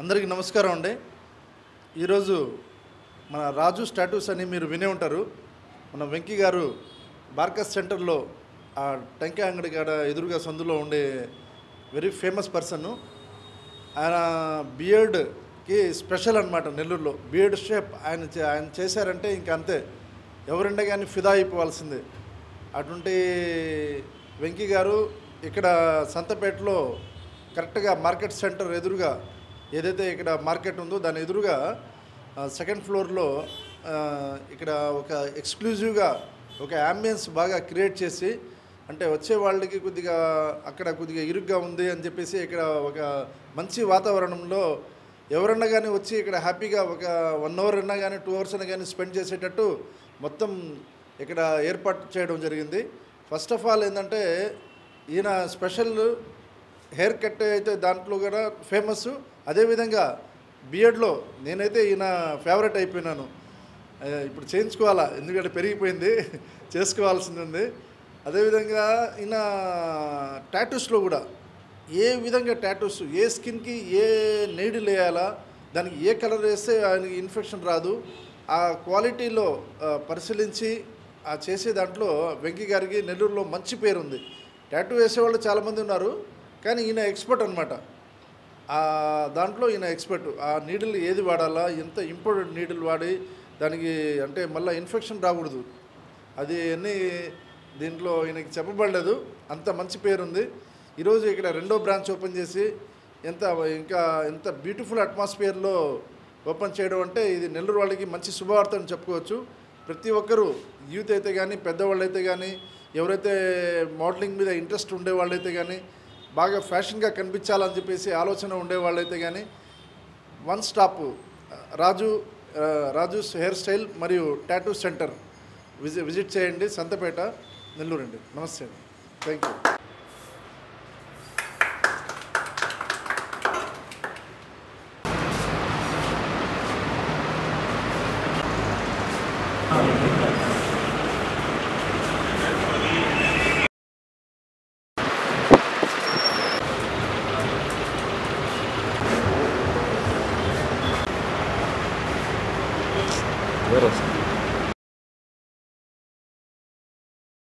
అందరికీ నమస్కారం అండి. ఈరోజు మన రాజు స్టాటూస్ అని మీరు వినే ఉంటారు. మన వెంకీ గారు బార్కస్ సెంటర్లో ఆ టెంకాయ అంగడి కాడ ఎదురుగా సందులో ఉండే వెరీ ఫేమస్ పర్సన్. ఆయన బియర్డ్కి స్పెషల్ అనమాట. నెల్లూరులో బియర్డ్ షేప్ ఆయన చేశారంటే ఇంకా అంతే, ఎవరంటే కానీ ఫిదా అయిపోవాల్సిందే. అటువంటి వెంకీ గారు ఇక్కడ సంతపేటలో కరెక్ట్గా మార్కెట్ సెంటర్ ఎదురుగా ఏదైతే ఇక్కడ మార్కెట్ ఉందో దాని ఎదురుగా సెకండ్ ఫ్లోర్లో ఇక్కడ ఒక ఎక్స్క్లూజివ్గా ఒక యాంబియన్స్ బాగా క్రియేట్ చేసి, అంటే వచ్చే వాళ్ళకి కొద్దిగా అక్కడ కొద్దిగా ఇరుగ్గా ఉంది అని చెప్పేసి ఇక్కడ ఒక మంచి వాతావరణంలో ఎవరన్నా కానీ వచ్చి ఇక్కడ హ్యాపీగా ఒక 1 అవర్ అన్నా కానీ 2 అవర్స్ అయినా కానీ స్పెండ్ చేసేటట్టు మొత్తం ఇక్కడ ఏర్పాటు చేయడం జరిగింది. ఫస్ట్ ఆఫ్ ఆల్ ఏంటంటే ఈయన స్పెషల్ హెయిర్ కట్ అయితే దాంట్లో కూడా ఫేమస్. అదేవిధంగా బియర్డ్లో నేనైతే ఈయన ఫేవరెట్ అయిపోయినాను. ఇప్పుడు చేయించుకోవాలా, ఎందుకంటే పెరిగిపోయింది, చేసుకోవాల్సింది ఉంది. అదేవిధంగా ఈయన టాటూస్లో కూడా ఏ విధంగా టాటూస్, ఏ స్కిన్కి ఏ నీడిల్ వేయాలా, దానికి ఏ కలర్ వేస్తే ఆయనకి ఇన్ఫెక్షన్ రాదు, ఆ క్వాలిటీలో పరిశీలించి ఆ చేసే దాంట్లో వెంకీ గారికి నెల్లూరులో మంచి పేరు ఉంది. టాటూ వేసేవాళ్ళు చాలామంది ఉన్నారు, కానీ ఈయన ఎక్స్పర్ట్ అనమాట. దాంట్లో ఈయన ఎక్స్పర్ట్. ఆ నీడిల్ ఏది వాడాలా, ఎంత ఇంపార్టెంట్ నీడిల్ వాడి దానికి అంటే మళ్ళీ ఇన్ఫెక్షన్ రాకూడదు, అది అన్నీ దీంట్లో ఈయనకి చెప్పబడలేదు. అంత మంచి పేరుంది. ఈరోజు ఇక్కడ 2వ బ్రాంచ్ ఓపెన్ చేసి ఎంత బ్యూటిఫుల్ అట్మాస్ఫియర్లో ఓపెన్ చేయడం అంటే ఇది నెల్లూరు వాళ్ళకి మంచి శుభవార్త అని చెప్పుకోవచ్చు. ప్రతి ఒక్కరూ యూత్ అయితే కానీ, పెద్దవాళ్ళు అయితే కానీ, ఎవరైతే మోడలింగ్ మీద ఇంట్రెస్ట్ ఉండేవాళ్ళైతే కానీ, బాగా ఫ్యాషన్గా కనిపించాలని చెప్పేసి ఆలోచన ఉండేవాళ్ళైతే కానీ, one stop Raju hair style మరియు టాటూ సెంటర్ విజిట్ చేయండి. సంతపేట, నెల్లూరు అండి. నమస్తే అండి. Thank you. Вырос.